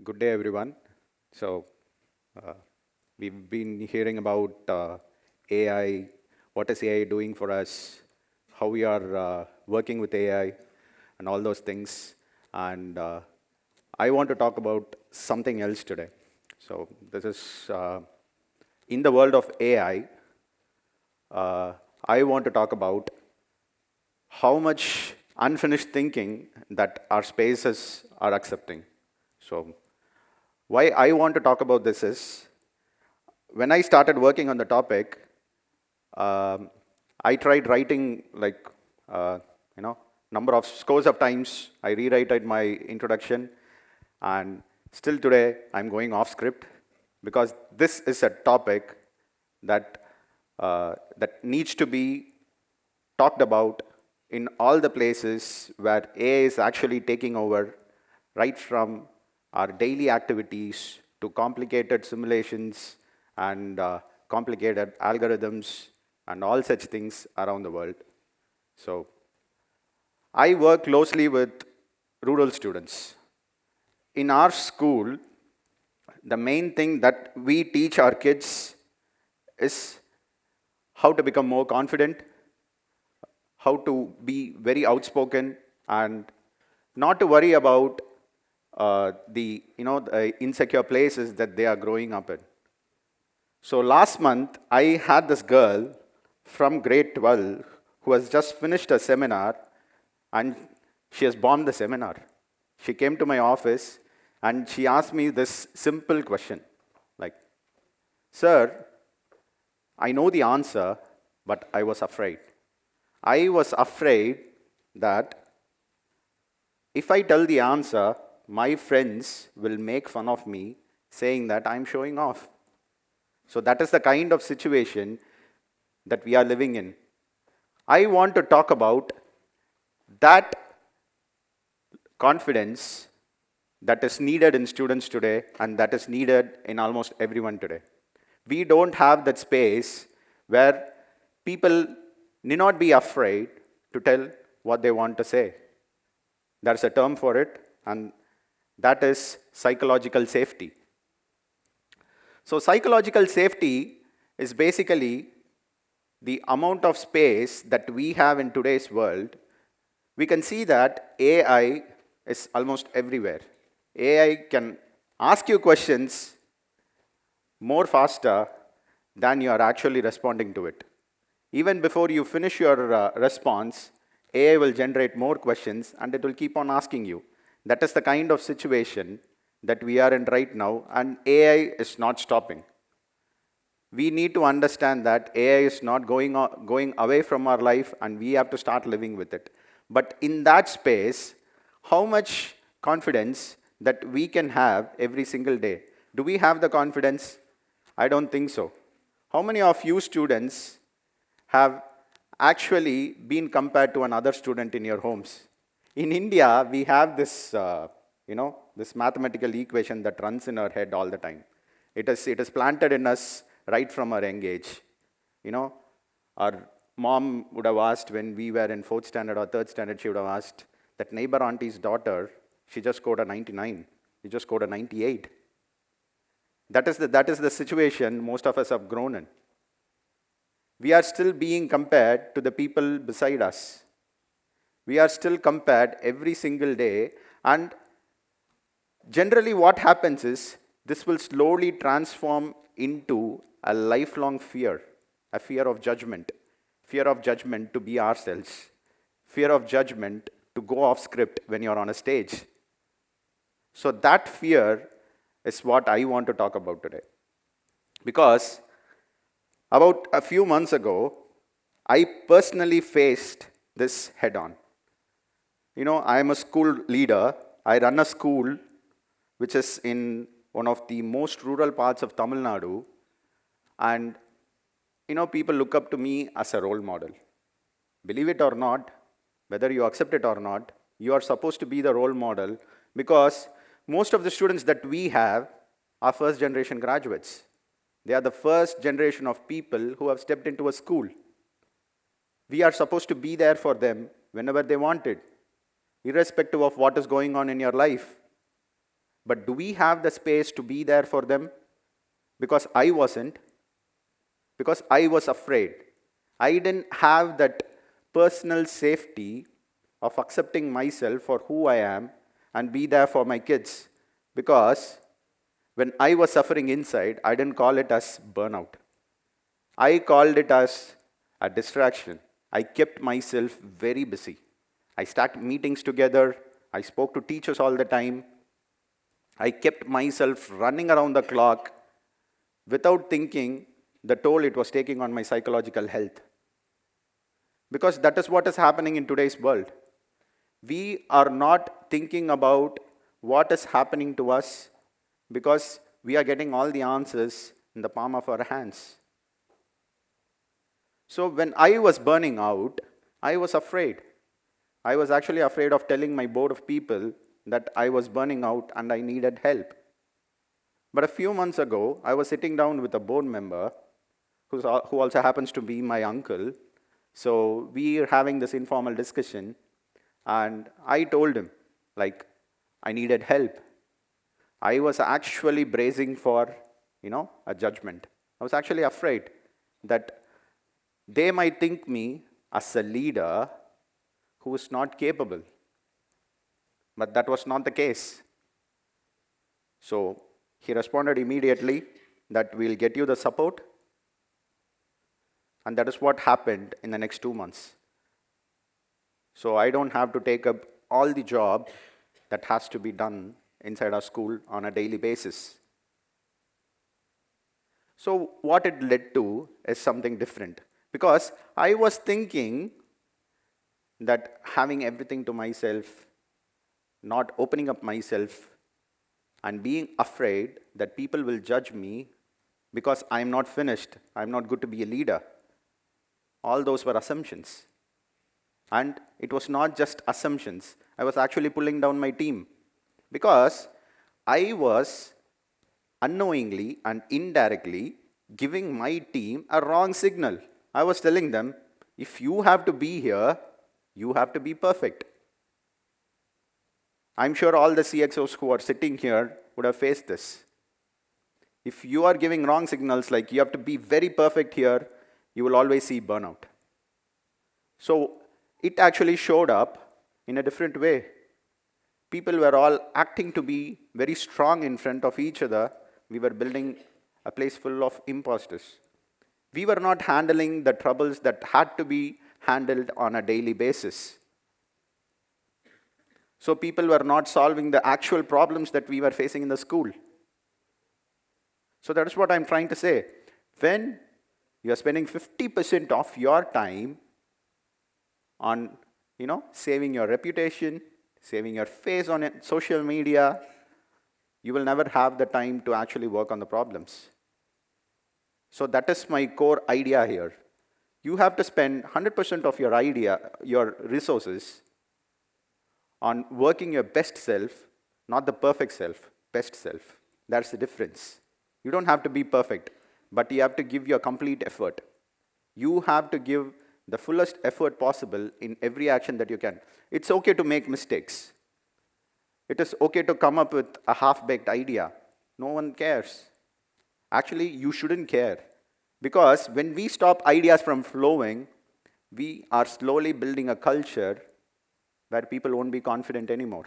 Good day, everyone. So, uh, we've been hearing about AI, what is AI doing for us, how we are working with AI, and all those things. And I want to talk about something else today. So, this is in the world of AI, uh, I want to talk about how much unfinished thinking that our spaces are accepting. So, why I want to talk about this is when I started working on the topic, um, I tried writing like, uh, number of scores of times. I rewrite my introduction, and still today I'm going off script because this is a topic that that needs to be talked about in all the places where AI is actually taking over, right from our daily activities to complicated simulations and complicated algorithms and all such things around the world. So I work closely with rural students. In our school, the main thing that we teach our kids is how to become more confident, how to be very outspoken, and not to worry about the insecure places that they are growing up in. So last month, I had this girl from grade 12 who has just finished a seminar, and she has bombed the seminar. She came to my office and she asked me this simple question like, "Sir, I know the answer, but I was afraid. I was afraid that if I tell the answer, my friends will make fun of me saying that I'm showing off." So that is the kind of situation that we are living in. I want to talk about that confidence that is needed in students today and that is needed in almost everyone today. We don't have that space where people need not be afraid to tell what they want to say. There's a term for it, and that is psychological safety. So, psychological safety is basically the amount of space that we have in today's world. We can see that AI is almost everywhere. AI can ask you questions more faster than you are actually responding to it. Even before you finish your response, AI will generate more questions and it will keep on asking you. That is the kind of situation that we are in right now, and AI is not stopping. We need to understand that AI is not going away from our life, and we have to start living with it. But in that space, how much confidence that we can have every single day? Do we have the confidence? I don't think so. How many of you students have actually been compared to another student in your homes? In India, we have this mathematical equation that runs in our head all the time. It is planted in us right from our young age. You know, our mom would have asked when we were in fourth standard or third standard, she would have asked that neighbor auntie's daughter, she just scored a 99, you just scored a 98. That is the situation most of us have grown in. We are still being compared to the people beside us. We are still compared every single day, and generally what happens is this will slowly transform into a lifelong fear, a fear of judgment to be ourselves, fear of judgment to go off script when you're on a stage. So that fear is what I want to talk about today. Because about a few months ago, I personally faced this head on. I am a school leader. I run a school which is in one of the most rural parts of Tamil Nadu. And, people look up to me as a role model. Believe it or not, whether you accept it or not, you are supposed to be the role model because most of the students that we have are first generation graduates. They are the first generation of people who have stepped into a school. We are supposed to be there for them whenever they want it, irrespective of what is going on in your life. But do we have the space to be there for them? Because I wasn't. Because I was afraid. I didn't have that personal safety of accepting myself for who I am and be there for my kids. Because when I was suffering inside, I didn't call it as burnout. I called it as a distraction. I kept myself very busy. I started meetings together. I spoke to teachers all the time. I kept myself running around the clock without thinking the toll it was taking on my psychological health. Because that is what is happening in today's world. We are not thinking about what is happening to us because we are getting all the answers in the palm of our hands. So when I was burning out, I was afraid. I was actually afraid of telling my board of people that I was burning out and I needed help. But a few months ago, I was sitting down with a board member who also happens to be my uncle. So we are having this informal discussion, and I told him, I needed help. I was actually bracing for, a judgment. I was actually afraid that they might think me as a leader who is not capable. But that was not the case. So he responded immediately that we'll get you the support. And that is what happened in the next 2 months. So I don't have to take up all the job that has to be done inside our school on a daily basis. So what it led to is something different. Because I was thinking that having everything to myself, not opening up myself, and being afraid that people will judge me because I'm not finished, I'm not good to be a leader. All those were assumptions. And it was not just assumptions. I was actually pulling down my team because I was unknowingly and indirectly giving my team a wrong signal. I was telling them, if you have to be here, you have to be perfect. I'm sure all the CXOs who are sitting here would have faced this. If you are giving wrong signals, like you have to be very perfect here, you will always see burnout. So it actually showed up in a different way. People were all acting to be very strong in front of each other. We were building a place full of imposters. We were not handling the troubles that had to be handled on a daily basis. So people were not solving the actual problems that we were facing in the school. So that is what I'm trying to say. When you are spending 50% of your time on, saving your reputation, saving your face on social media, you will never have the time to actually work on the problems. So that is my core idea here. You have to spend 100% of your resources on working your best self, not the perfect self, best self. That's the difference. You don't have to be perfect, but you have to give your complete effort. You have to give the fullest effort possible in every action that you can. It's okay to make mistakes. It is okay to come up with a half-baked idea. No one cares. Actually, you shouldn't care. Because when we stop ideas from flowing, we are slowly building a culture where people won't be confident anymore.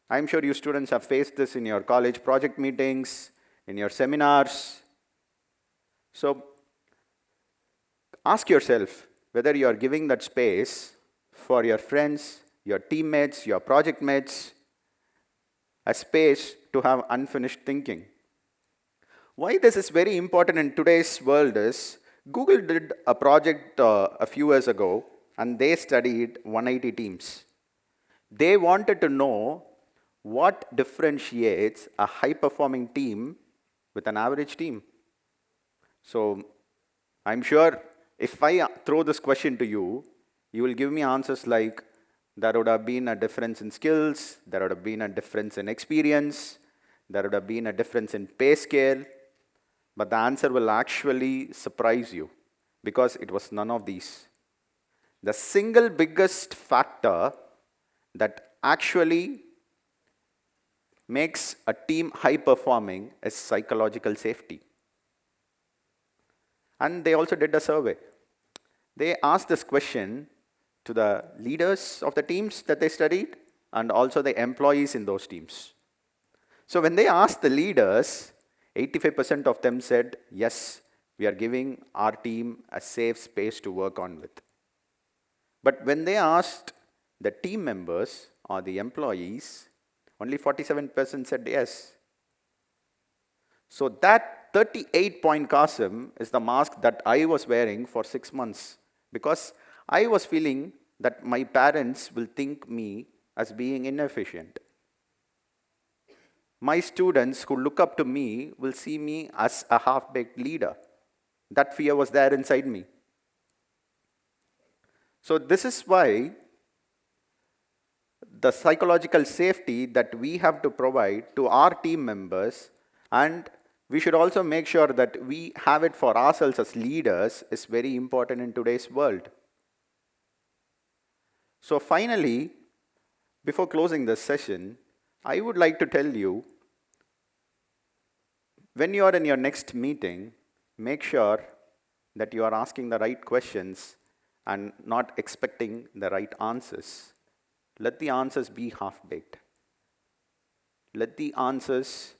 I'm sure you students have faced this in your college project meetings, in your seminars. So ask yourself whether you are giving that space for your friends, your teammates, your project mates, a space to have unfinished thinking. Why this is very important in today's world is, Google did a project a few years ago, and they studied 180 teams. They wanted to know what differentiates a high-performing team with an average team. So I'm sure if I throw this question to you, you will give me answers like, there would have been a difference in skills, there would have been a difference in experience, there would have been a difference in pay scale, but the answer will actually surprise you because it was none of these. The single biggest factor that actually makes a team high-performing is psychological safety. And they also did a survey. They asked this question to the leaders of the teams that they studied and also the employees in those teams. So when they asked the leaders, 85% of them said, yes, we are giving our team a safe space to work on with. But when they asked the team members or the employees, only 47% said yes. So that 38-point Qasim is the mask that I was wearing for 6 months because I was feeling that my parents will think me as being inefficient. My students who look up to me will see me as a half-baked leader. That fear was there inside me. So this is why the psychological safety that we have to provide to our team members, and we should also make sure that we have it for ourselves as leaders, is very important in today's world. So finally, before closing this session, I would like to tell you, when you are in your next meeting, make sure that you are asking the right questions and not expecting the right answers. Let the answers be half-baked. Let the answers,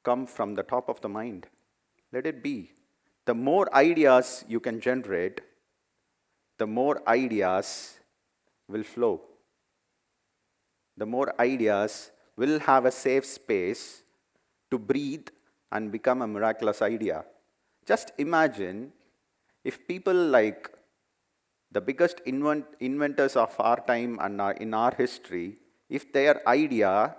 come from the top of the mind. Let it be. The more ideas you can generate, the more ideas will flow. The more ideas will have a safe space to breathe and become a miraculous idea. Just imagine if people like the biggest inventors of our time and in our history, if their idea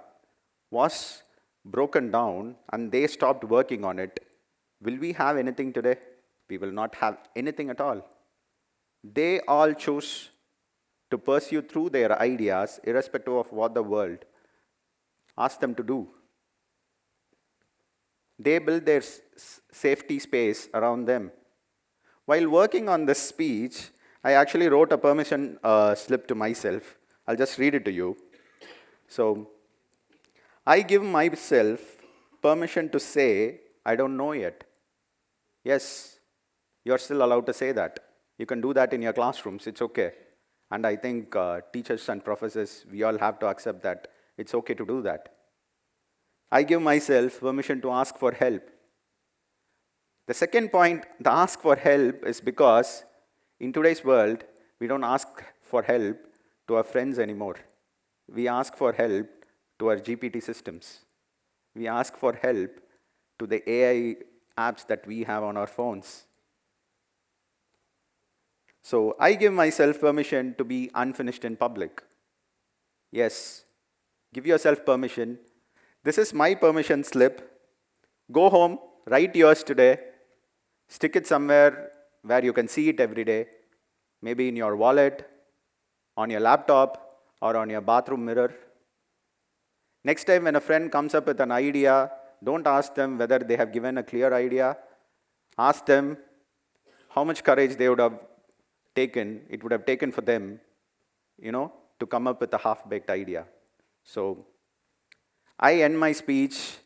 was broken down and they stopped working on it, will we have anything today? We will not have anything at all. They all chose to pursue through their ideas, irrespective of what the world asked them to do. They built their safety space around them. While working on this speech, I actually wrote a permission slip to myself. I'll just read it to you. So, I give myself permission to say, I don't know yet. Yes, you're still allowed to say that. You can do that in your classrooms, it's okay. And I think teachers and professors, we all have to accept that it's okay to do that. I give myself permission to ask for help. The second point, the ask for help, is because in today's world, we don't ask for help to our friends anymore. We ask for help to our GPT systems. We ask for help to the AI apps that we have on our phones. So I give myself permission to be unfinished in public. Yes, give yourself permission. This is my permission slip. Go home, write yours today, stick it somewhere where you can see it every day, maybe in your wallet, on your laptop, or on your bathroom mirror. Next time when a friend comes up with an idea, don't ask them whether they have given a clear idea. Ask them how much courage they would have taken, it would have taken for them, to come up with a half-baked idea. So I end my speech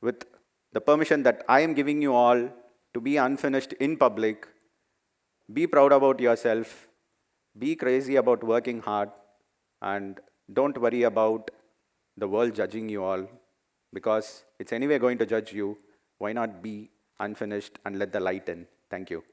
with the permission that I am giving you all to be unfinished in public. Be proud about yourself. Be crazy about working hard. And don't worry about the world judging you all, because it's anyway going to judge you. Why not be unfinished and let the light in? Thank you.